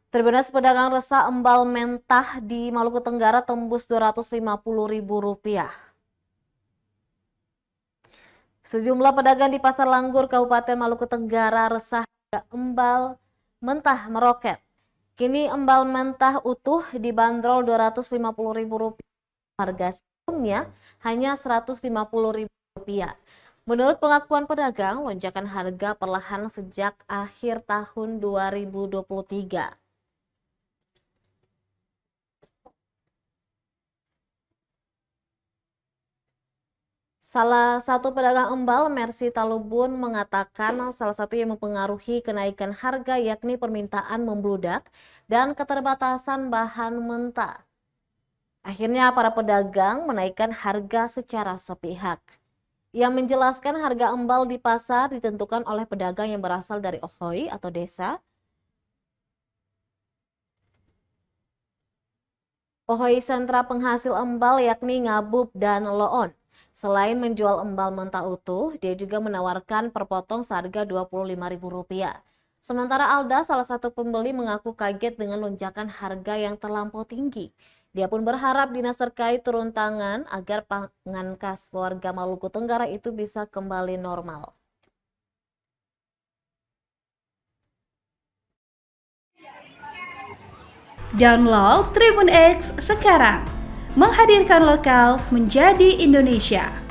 Terbenas pedagang resah embal mentah di Maluku Tenggara tembus Rp250.000. Sejumlah pedagang di Pasar Langgur, Kabupaten Maluku Tenggara resah harga embal mentah meroket. Kini embal mentah utuh dibanderol Rp250.000. Harga sebelumnya hanya Rp150.000. Menurut pengakuan pedagang, lonjakan harga perlahan sejak akhir tahun 2023. Salah satu pedagang embal, Mercy Talubun, mengatakan salah satu yang mempengaruhi kenaikan harga yakni permintaan membludak dan keterbatasan bahan mentah. Akhirnya para pedagang menaikkan harga secara sepihak. Yang menjelaskan harga embal di pasar ditentukan oleh pedagang yang berasal dari Ohoi atau desa. Ohoi sentra penghasil embal yakni Ngabub dan Loon. Selain menjual embal mentah utuh, dia juga menawarkan per potong seharga Rp25.000. Sementara Alda, salah satu pembeli, mengaku kaget dengan lonjakan harga yang terlampau tinggi. Dia pun berharap dinas terkait turun tangan agar pangan khas warga Maluku Tenggara itu bisa kembali normal. Download Tribun X sekarang, menghadirkan lokal menjadi Indonesia.